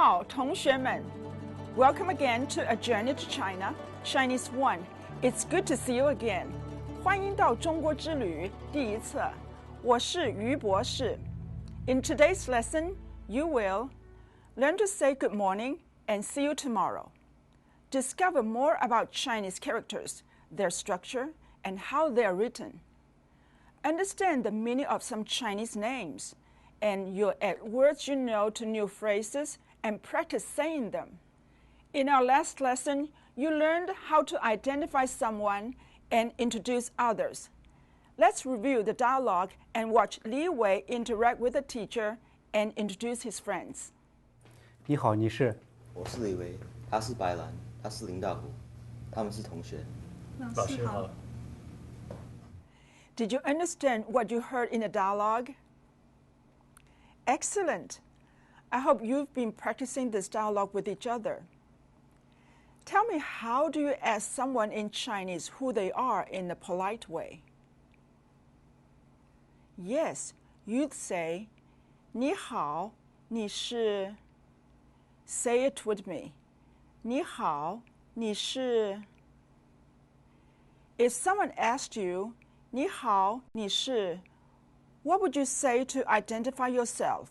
好，同学们 Welcome again to A Journey to China, Chinese 1. It's good to see you again. 欢迎到中国之旅第一册，我是于博士。In today's lesson, you will learn to say good morning and see you tomorrow. Discover more about Chinese characters, their structure, and how they are written. Understand the meaning of some Chinese names, and you'll add words you know to new phrases and practice saying them. In our last lesson, you learned how to identify someone and introduce others. Let's review the dialogue and watch Li Wei interact with the teacher and introduce his friends. 你好，你是？我是李维，他是白兰，他是林大虎，他们是同学。老师好。Did you understand what you heard in the dialogue? Excellent. I hope you've been practicing this dialogue with each other. Tell me, how do you ask someone in Chinese who they are in a polite way? Yes, you'd say, 你好，你是 Say it with me. 你好，你是 If someone asked you, 你好，你是 what would you say to identify yourself?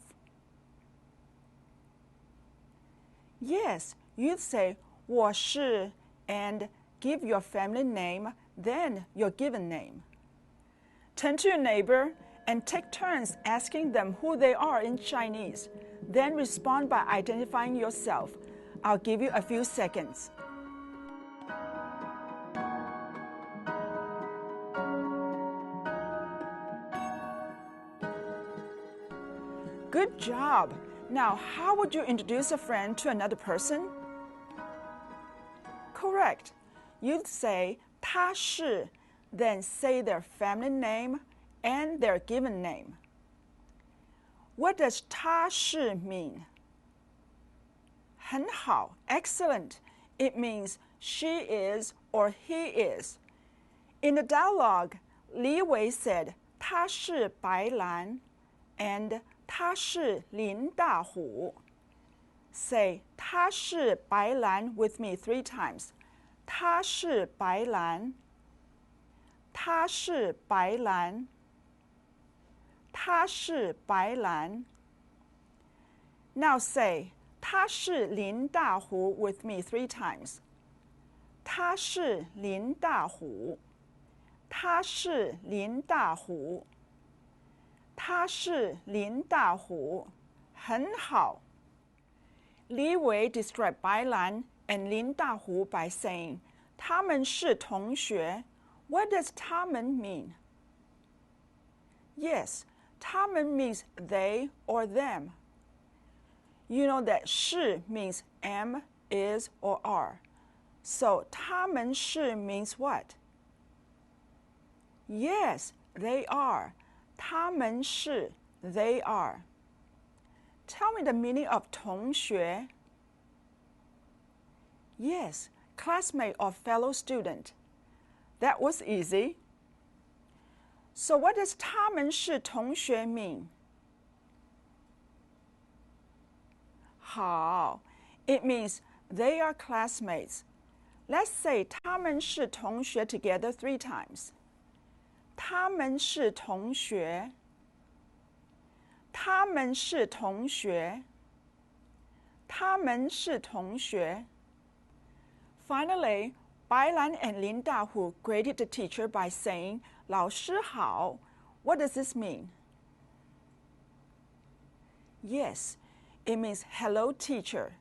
Yes, you'd say 我是 and give your family name, then your given name. Turn to your neighbor and take turns asking them who they are in Chinese. Then respond by identifying yourself. I'll give you a few seconds. Good job! Now, how would you introduce a friend to another person? Correct. You'd say 他是, then say their family name and their given name. What does 他是 mean? 很好, excellent. It means she is or he is. In the dialogue, Li Wei said 他是白兰 and 他是林大虎. Say 他是白兰 with me 3 times. 他是白兰，他是白兰，他是白兰。Now say 他是林大虎 with me 3 times. 他是林大虎，他是林大虎，他是林大虎，很好。Li Wei described Bai Lan and Lin Dahu by saying, 他们是同学. What does 他们 mean? Yes, 他们 means they or them. You know that 是 means am, is, or are. So 他们是 means what? Yes, they are. 他们是 they are. Tell me the meaning of 同学. Yes, classmate or fellow student. That was easy. So what does 他们是同学 mean? 好, it means they are classmates. Let's say 他们是同学 together 3 times. 他们是同学。他们是同学，他们是同学。Finally, Bai Lan and Lin Dahu greeted the teacher by saying, 老师好. What does this mean? Yes, it means hello teacher.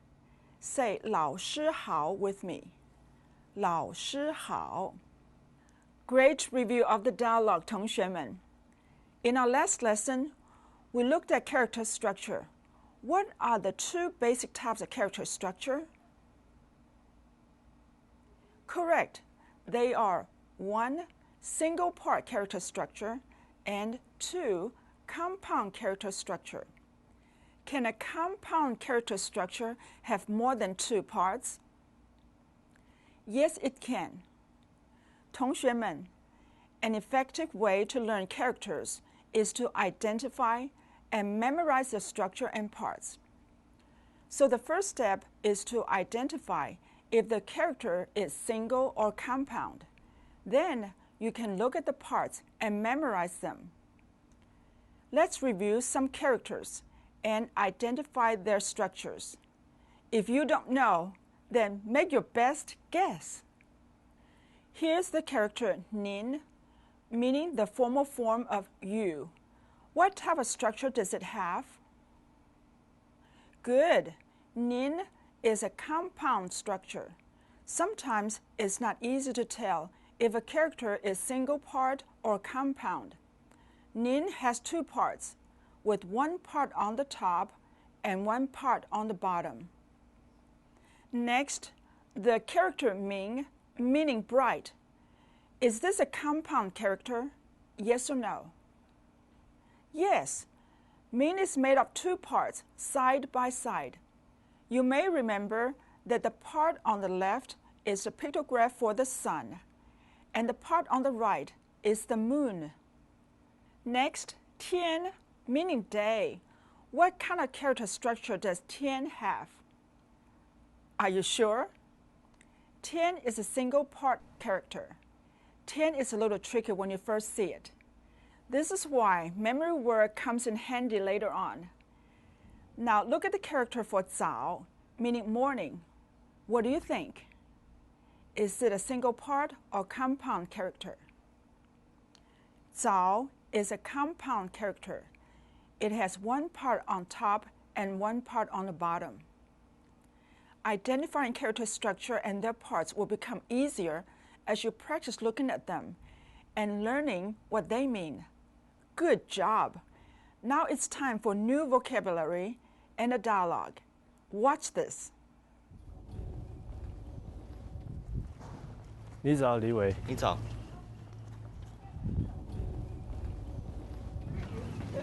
Say 老师好 with me. 老师好。Great review of the dialogue, 同学们. In our last lesson, we looked at character structure. What are the 2 basic types of character structure? Correct. They are 1. Single part character structure and 2. Compound character structure. Can a compound character structure have more than 2 parts? Yes, it can. 同学们, an effective way to learn characters is to identify and memorize the structure and parts. So the first step is to identify if the character is single or compound. Then you can look at the parts and memorize them. Let's review some characters and identify their structures. If you don't know, then make your best guess. Here's the character nin, meaning the formal form of you. What type of structure does it have? Good. Nin is a compound structure. Sometimes it's not easy to tell if a character is single part or compound. Nin has two parts, with one part on the top and one part on the bottom. Next, the character Ming, meaning bright. Is this a compound character? Yes or no? Yes. Ming is made of two parts, side by side. You may remember that the part on the left is the pictograph for the sun, and the part on the right is the moon. Next, Tian, meaning day. What kind of character structure does Tian have? Are you sure? Tian is a single part character. Tian is a little tricky when you first see it. This is why memory word comes in handy later on. Now look at the character for Zao, meaning morning. What do you think? Is it a single part or compound character? Zao is a compound character. It has one part on top and one part on the bottom. Identifying character structure and their parts will become easier as you practice looking at them and learning what they mean. Good job! Now it's time for new vocabulary and a dialogue. Watch this. 你早，李伟。你早，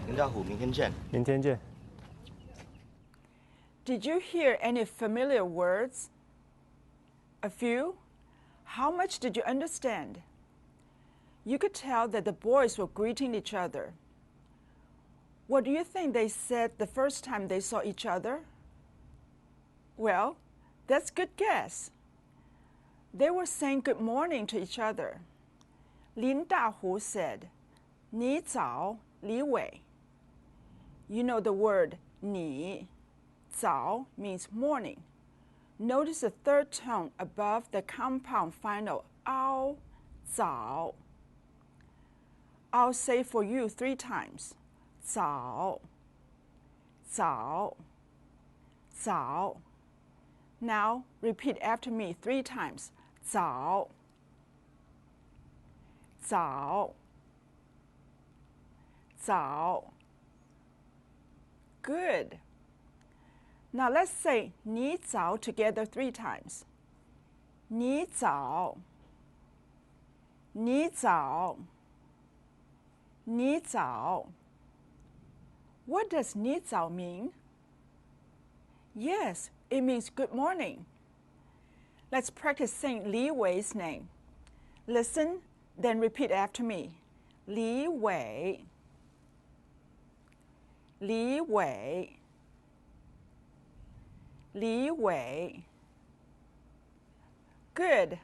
林大虎，明天见。明天见。Did you hear any familiar words? A few? How much did you understand? You could tell that the boys were greeting each other. What do you think they said the first time they saw each other? Well, that's a good guess. They were saying good morning to each other. Lin Dahu said, 你早，李伟. You know the word 你, 早 means morning. Notice the third tone above the compound final, ao, 早. I'll say for you 3 times. 早, 早, 早. Now repeat after me 3 times. 早, 早, 早. Good. Now let's say 你早 together 3 times. 你早, 你早, 你早. What does 你早 mean? Yes, it means good morning. Let's practice saying Li Wei's name. Listen, then repeat after me. Li Wei, Li Wei, Li Wei. Good.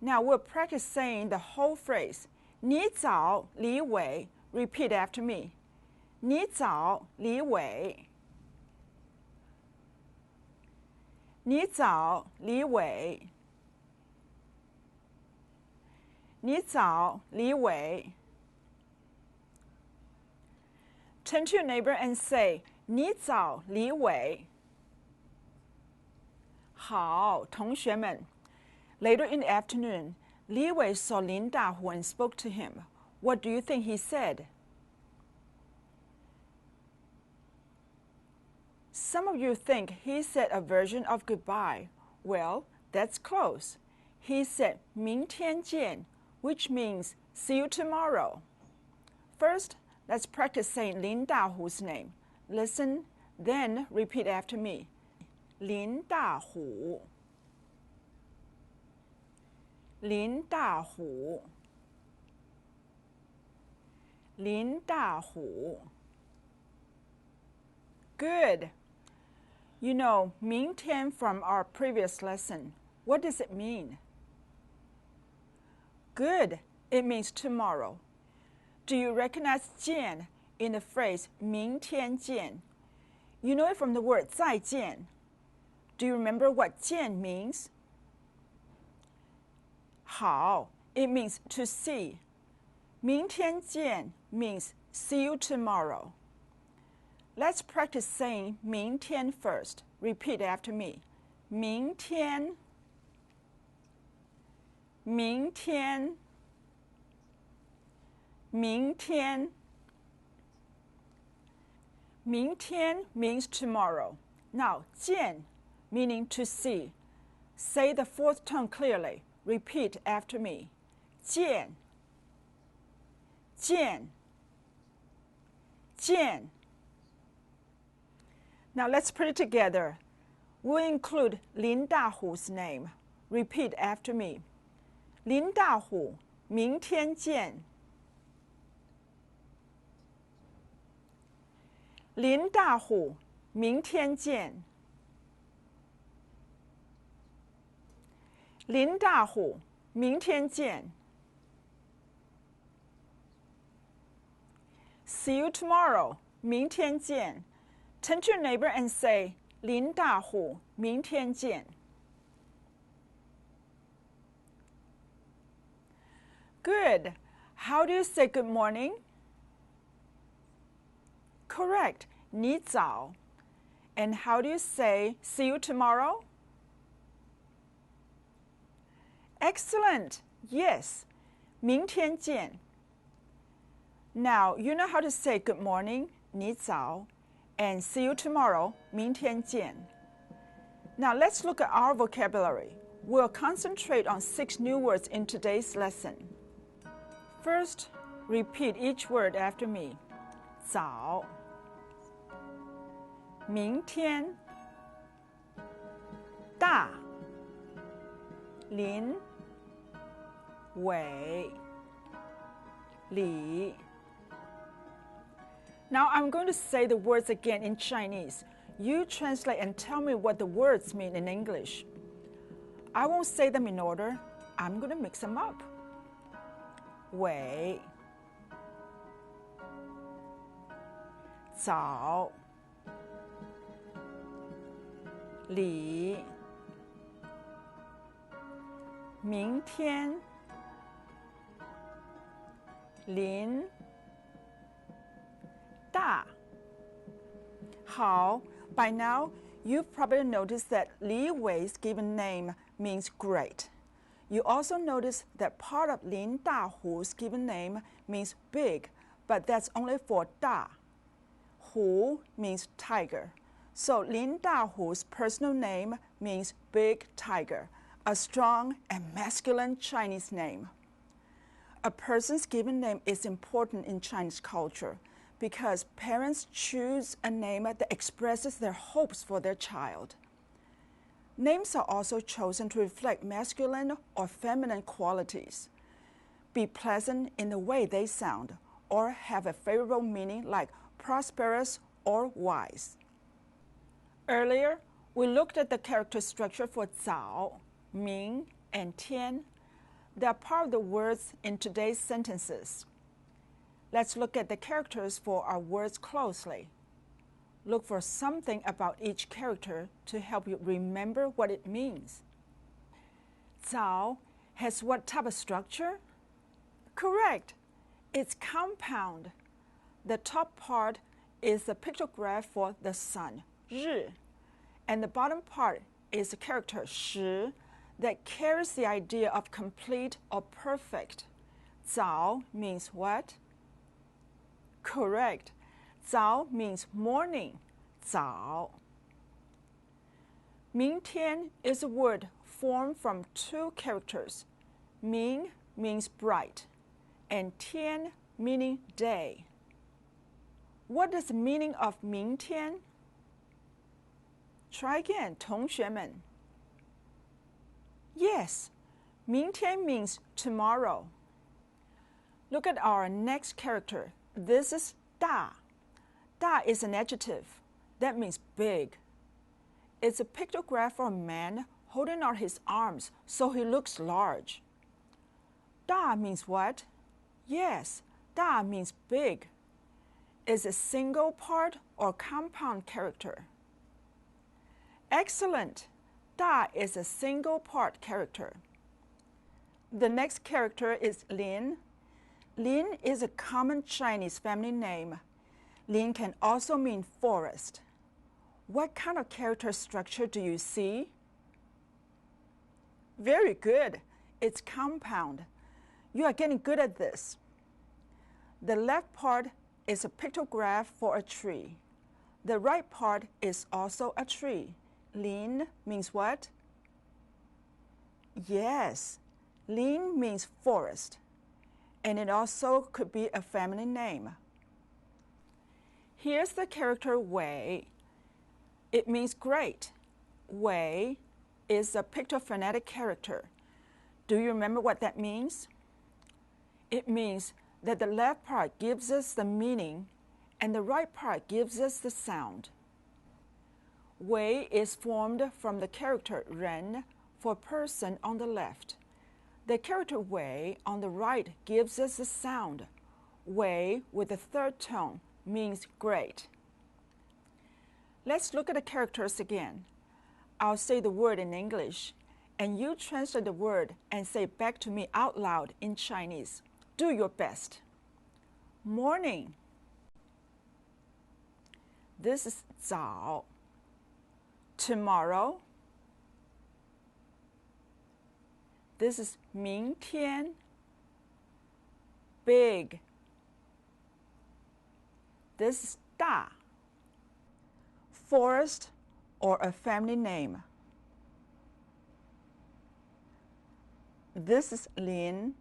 Now we'll practice saying the whole phrase. 你早，李伟. Repeat after me. 你早，李伟. 你早，李伟. 你早，李伟. Turn to your neighbor and say, 你早，李伟. 好，同学们. Later in the afternoon, Li Wei saw Lin Dahu and spoke to him. What do you think he said? Some of you think he said a version of goodbye. Well, that's close. He said 明天见, which means see you tomorrow. First, let's practice saying Lin Dahu's name. Listen, then repeat after me. Lin Dahu. Lin Dahu. Lin Dahu. Good. You know, 明天 from our previous lesson. What does it mean? Good. It means tomorrow. Do you recognize 见 in the phrase 明天见? You know it from the word 再见. Do you remember what 见 means? 好. It means to see. 明天见 means see you tomorrow. Let's practice saying 明天 first. Repeat after me. 明天明天明天明天 means tomorrow. Now, 见 meaning to see. Say the fourth tone clearly. Repeat after me. 见见见 Now let's put it together. We'll include 林大虎's name. Repeat after me. 林大虎明天见林大虎明天见林大虎明天见 See you tomorrow. 明天见 Turn to your neighbor and say 林大虎明天见 Good. How do you say good morning? Correct. 你早 And how do you say see you tomorrow? Excellent. Yes. 明天见 Now, you know how to say good morning, 你早 and see you tomorrow, 明天见 Now, let's look at our vocabulary. We'll concentrate on 6 new words in today's lesson. First, repeat each word after me. 早明天大林伟里 Now I'm going to say the words again in Chinese. You translate and tell me what the words mean in English. I won't say them in order. I'm going to mix them up. 伟早里明天林大好 By now, you've probably noticed that Li Wei's given name means great. You also notice that part of Lin Dahu's given name means big, but that's only for Da. Hu means tiger. So Lin Dahu's personal name means big tiger, a strong and masculine Chinese name. A person's given name is important in Chinese culture because parents choose a name that expresses their hopes for their child. Names are also chosen to reflect masculine or feminine qualities, be pleasant in the way they sound, or have a favorable meaning like prosperous or wise. Earlier, we looked at the character structure for 早, 明, and 天. They are part of the words in today's sentences. Let's look at the characters for our words closely. Look for something about each character to help you remember what it means. 早 has what type of structure? Correct. It's compound. The top part is the pictograph for the sun, 日, and the bottom part is the character 时 that carries the idea of complete or perfect. 早 means what? Correct. 早 means morning. 早. 明天 is a word formed from 2 characters. 明 means bright, and 天 meaning day. What is the meaning of 明天? Try again, 同学们. Yes, 明天 means tomorrow. Look at our next character. This is 大. Da is an adjective. That means big. It's a pictograph for a man holding out his arms so he looks large. 大 means what? Yes, 大 means big. Is a single part or compound character? Excellent! 大 is a single part character. The next character is Lin. Lin is a common Chinese family name. Lin can also mean forest. What kind of character structure do you see? Very good. It's compound. You are getting good at this. The left part is a pictograph for a tree. The right part is also a tree. Lin means what? Yes, Lin means forest, and it also could be a family name. Here's the character Wei. It means great. Wei is a pictophonetic character. Do you remember what that means? It means that the left part gives us the meaning and the right part gives us the sound. Wei is formed from the character Ren for person on the left. The character Wei on the right gives us the sound. Wei with the third tone means great. Let's look at the characters again. I'll say the word in English, and you translate the word and say it back to me out loud in Chinese. Do your best. Morning. This is 早. Tomorrow. This is 明天. Big. This is 大. Forest or a family name. This is Lin.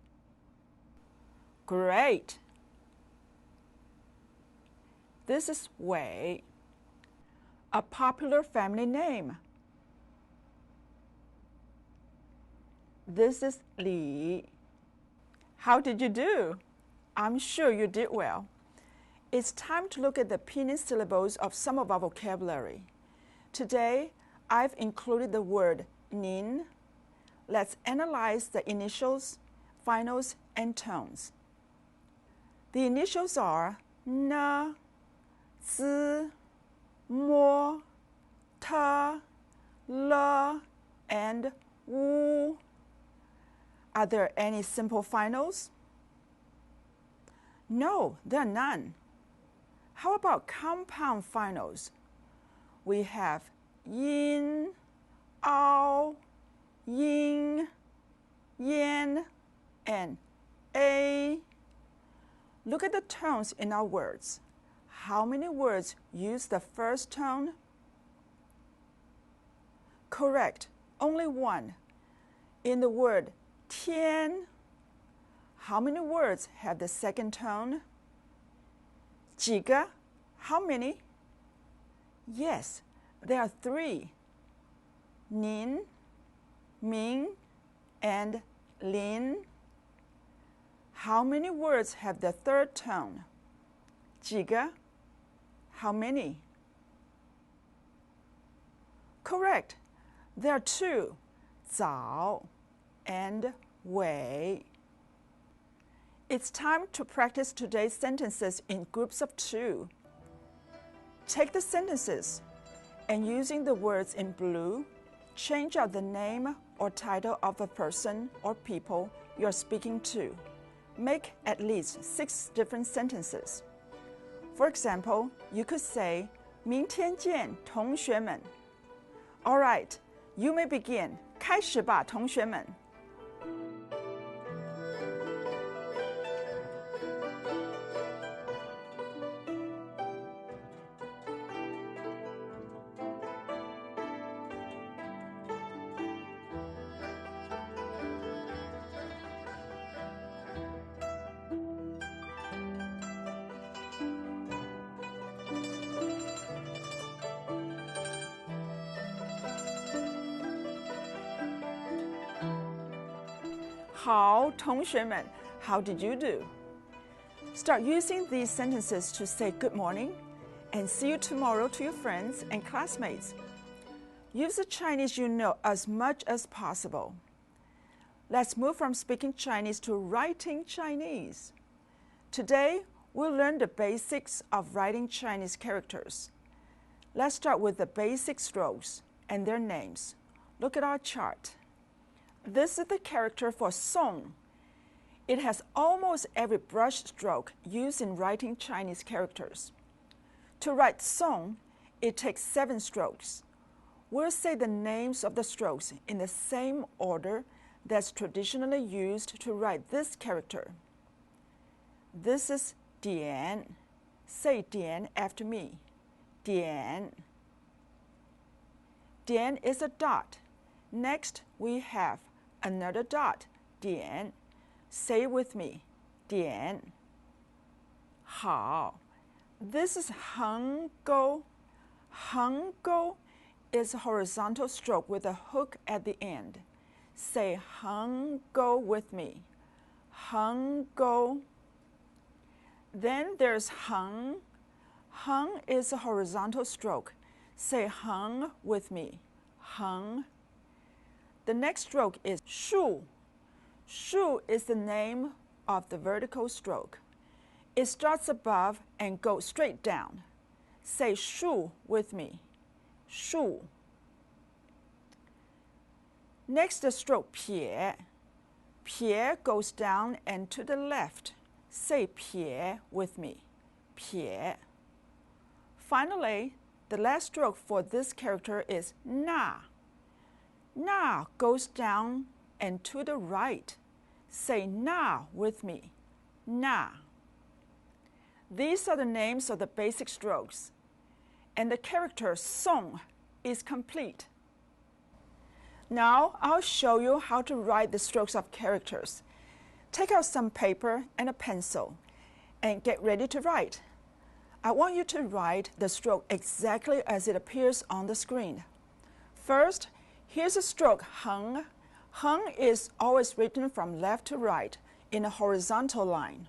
Great. This is Wei, a popular family name. This is Li. How did you do? I'm sure you did well. It's time to look at the pinyin syllables of some of our vocabulary. Today, I've included the word nin. Let's analyze the initials, finals, and tones. The initials are n, z, mo, ta, la, and wu. Are there any simple finals? No, there are none. How about compound finals? We have yin, ao, ying, yan, and a. Look at the tones in our words. How many words use the first tone? Correct, only one. In the word tian, how many words have the second tone? 几个? How many? Yes, there are 3. Nin, Ming, and Lin. How many words have the third tone? 几个? How many? Correct. There are 2, 早 and Wei. It's time to practice today's sentences in groups of 2. Take the sentences and using the words in blue, change out the name or title of a person or people you're speaking to. Make at least 6 different sentences. For example, you could say, 明天见，同学们. All right, you may begin. 开始吧，同学们. How, 同学们, how did you do? Start using these sentences to say good morning and see you tomorrow to your friends and classmates. Use the Chinese you know as much as possible. Let's move from speaking Chinese to writing Chinese. Today, we'll learn the basics of writing Chinese characters. Let's start with the basic strokes and their names. Look at our chart. This is the character for song. It has almost every brush stroke used in writing Chinese characters. To write song, it takes 7 strokes. We'll say the names of the strokes in the same order that's traditionally used to write this character. This is Dian. Say Dian after me. Dian. Dian is a dot. Next, we have another dot, Dian. Say it with me, Dian. 好. This is Heng Gou. Heng Gou is a horizontal stroke with a hook at the end. Say Heng Gou with me. Heng Gou. Then there's Heng. Heng is a horizontal stroke. Say Heng with me. Heng. The next stroke is Shu. Shu is the name of the vertical stroke. It starts above and goes straight down. Say Shu with me. Shu. Next, the stroke Pie. Pie goes down and to the left. Say Pie with me. Pie. Finally, the last stroke for this character is Na. Na goes down and to the right. Say Na with me. Na. These are the names of the basic strokes, and the character song is complete. Now I'll show you how to write the strokes of characters. Take out some paper and a pencil and get ready to write. I want you to write the stroke exactly as it appears on the screen. First, here's a stroke Heng. Heng is always written from left to right in a horizontal line.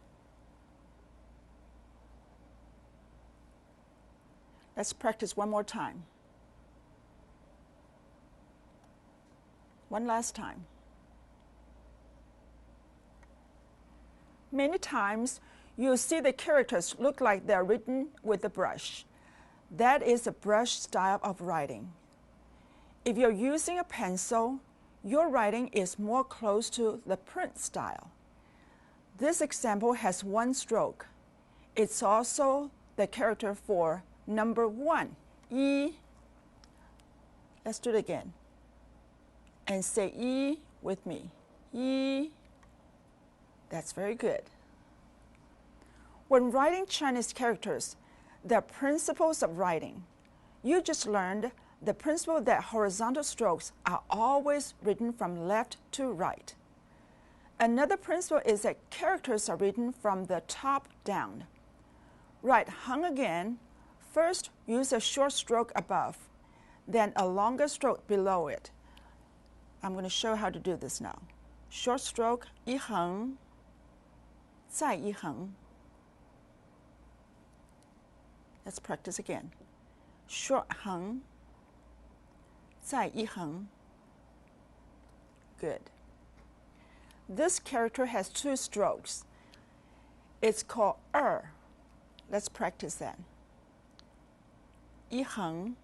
Let's practice one more time. One last time. Many times, you'll see the characters look like they're written with a brush. That is a brush style of writing. If you're using a pencil, your writing is more close to the print style. This example has 1 stroke. It's also the character for number 1, yi. Let's do it again. And say yi with me. Yi. That's very good. When writing Chinese characters, there are principles of writing. You just learned the principle that horizontal strokes are always written from left to right. Another principle is that characters are written from the top down. Write Heng again. First, use a short stroke above, then a longer stroke below it. I'm going to show how to do this now. Short stroke, 一横, 再一横. Let's practice again. Short 横, 再一横. Good. This character has 2 strokes. It's called Let's practice that. 一横,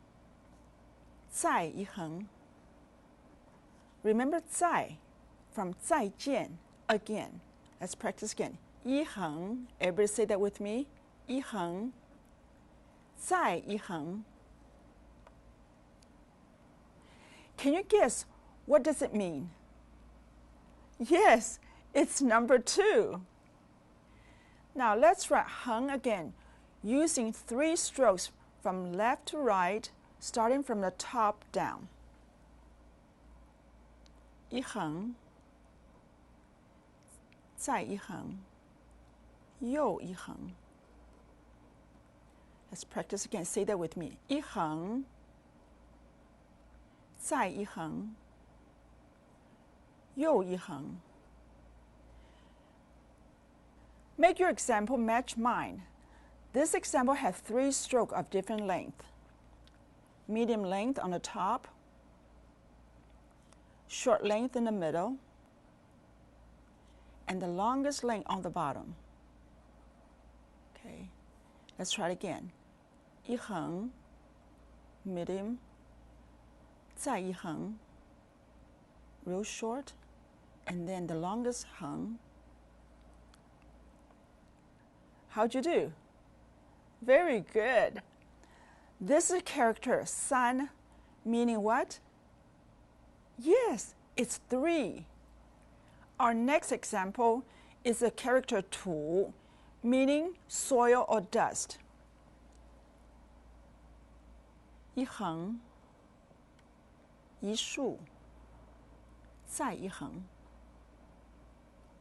再一横. Remember 再 from 再见, again. Let's practice again. 一横, everybody say that with me. 一横, 再一横. Can you guess what does it mean? Yes, it's number 2. Now let's write Heng again, using 3 strokes from left to right, starting from the top down. 一横, 再一横, 又一横. Let's practice again. Say that with me. 一横, 再一横, 又一横. Make your example match mine. This example has 3 strokes of different length. Medium length on the top, short length in the middle, and the longest length on the bottom. Okay, let's try it again. 一横 medium, 再一横 real short, and then the longest 横. How'd you do? Very good. This is character 三, meaning what? Yes, it's 3. Our next example is a character 土, meaning soil or dust. 一横一竖再一横.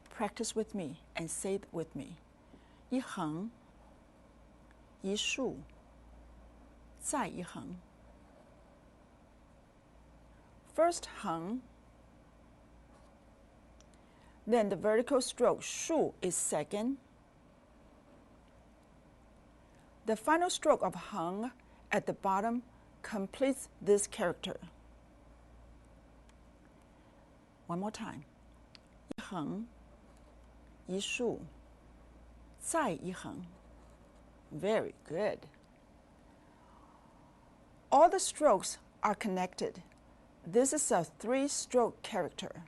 Practice with me and say it with me. 一横一竖再一横. First 横, then the vertical stroke 竖 is second. The final stroke of 横 at the bottom completes this character. One more time. 一横一竖再一横. Very good. All the strokes are connected. This is a 3-stroke character.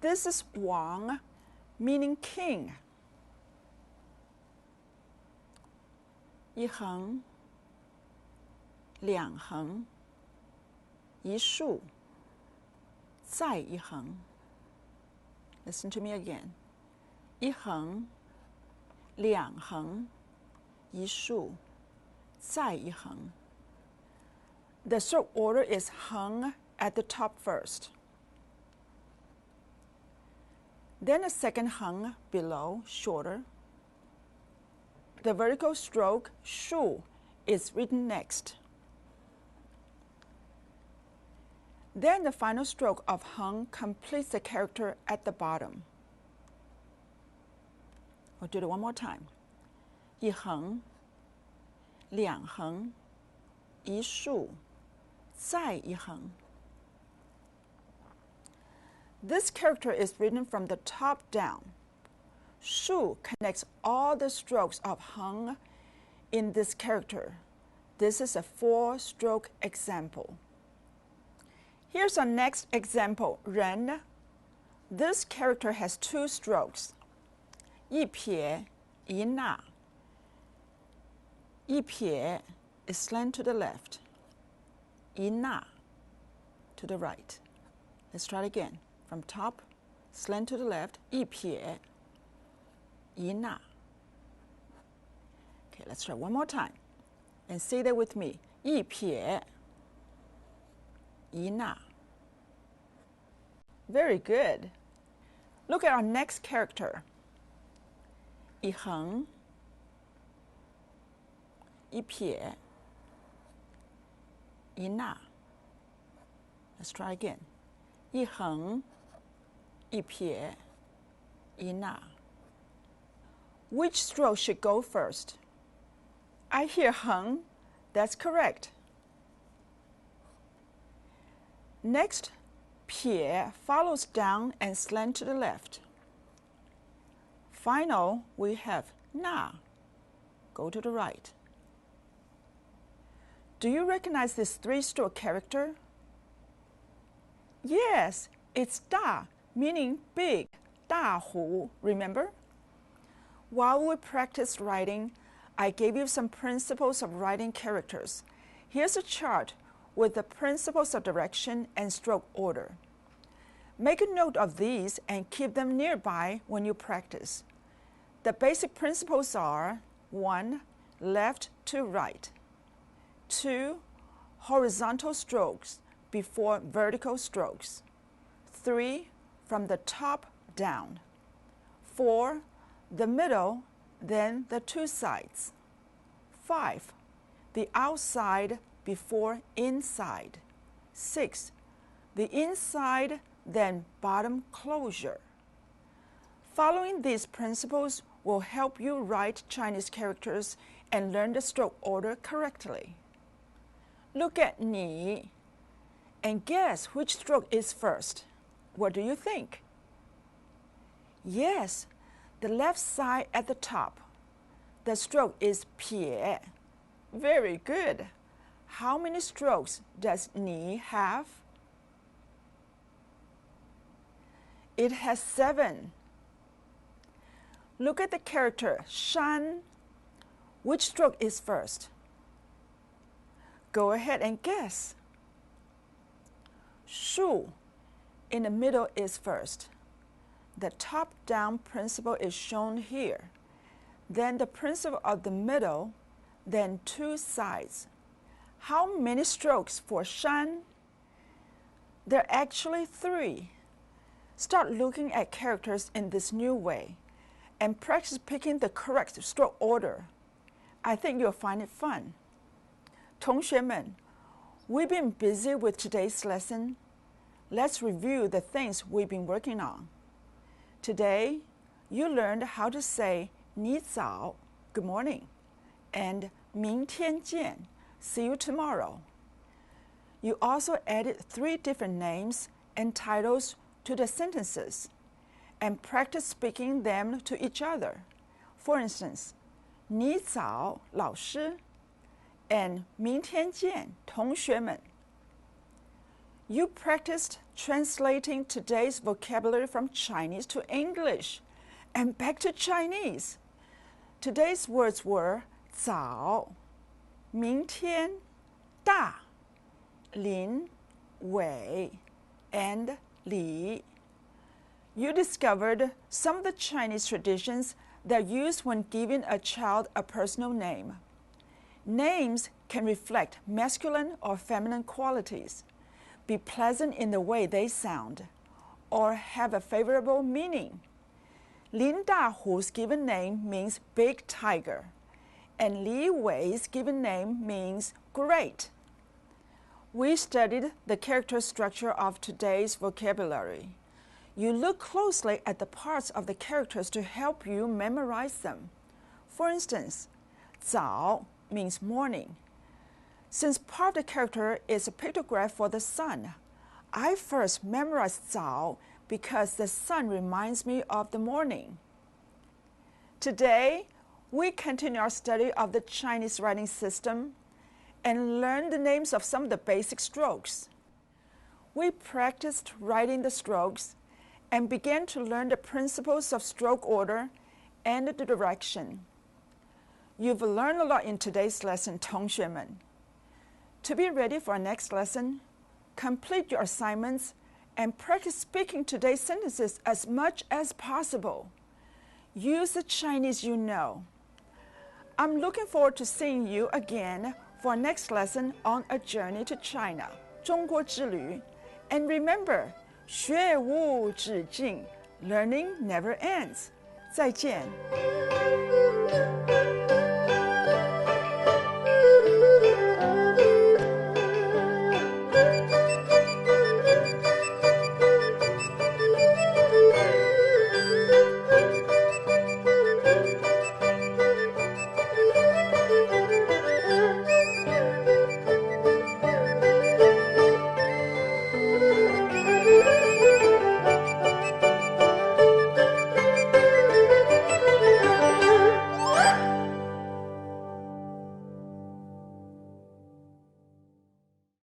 This is Wang, meaning king. 一横两横一竖再一横. Listen to me again. 一横两横一竖再一横. The stroke order is 横 at the top first. Then a second 横 below, shorter. The vertical stroke 竖 is written next. Then the final stroke of 横 completes the character at the bottom. We'll do it one more time. 一横两横一竖再一横. This character is written from the top down. 竖 connects all the strokes of 横 in this character. This is a 4-stroke example. Here's our next example, 人. This character has 2 strokes. 一撇一捺. 一撇 is slant to the left. 一捺 to the right. Let's try it again. From top, slant to the left, 一撇一捺. Okay, let's try one more time. And say that with me. 一撇一捺. Very good. Look at our next character. 一横一撇一捺. Let's try again. 一横一撇一捺. Which stroke should go first? I hear 横. That's correct. Next, 撇 follows down and slant to the left. Final, we have 捺. Go to the right. Do you recognize this 3-stroke character? Yes, it's 大, meaning big, 大湖, remember? While we practiced writing, I gave you some principles of writing characters. Here's a chart with the principles of direction and stroke order. Make a note of these and keep them nearby when you practice. The basic principles are 1. Left to right. 2. Horizontal strokes before vertical strokes. 3. From the top down. 4. The middle, then the 2 sides. 5. The outside before inside. 6. The inside, then bottom closure. Following these principles will help you write Chinese characters and learn the stroke order correctly. Look at 你. And guess which stroke is first? What do you think? Yes, the left side at the top. The stroke is 撇. Very good. How many strokes does 你 have? It has 7. Look at the character 山. Which stroke is first? Go ahead and guess. 树 in the middle is first. The top-down principle is shown here. Then the principle of the middle, then 2 sides. How many strokes for 山? There are actually 3. Start looking at characters in this new way and practice picking the correct stroke order. I think you'll find it fun. 同学们, we've been busy with today's lesson. Let's review the things we've been working on. Today, you learned how to say 你早, good morning, and 明天见, see you tomorrow. You also added 3 different names and titles to the sentences and practice speaking them to each other. For instance, 你早, 老师, and 明天见, 同学们. You practiced translating today's vocabulary from Chinese to English and back to Chinese. Today's words were 早, 明天, 大, 林, 伟, and 李. You discovered some of the Chinese traditions that are used when giving a child a personal name. Names can reflect masculine or feminine qualities, be pleasant in the way they sound, or have a favorable meaning. Lin Dahu's given name means big tiger, and Li Wei's given name means great. We studied the character structure of today's vocabulary. You look closely at the parts of the characters to help you memorize them. For instance, 早 means morning. Since part of the character is a pictograph for the sun, I first memorized 早because the sun reminds me of the morning. Today, we continue our study of the Chinese writing system and learn the names of some of the basic strokes. We practiced writing the strokes and began to learn the principles of stroke order and the direction. You've learned a lot in today's lesson, 同学们. To be ready for our next lesson, complete your assignments and practice speaking today's sentences as much as possible. Use the Chinese you know. I'm looking forward to seeing you again for our next lesson on a journey to China, 中国之旅. And remember, 学无止境, learning never ends. 再见.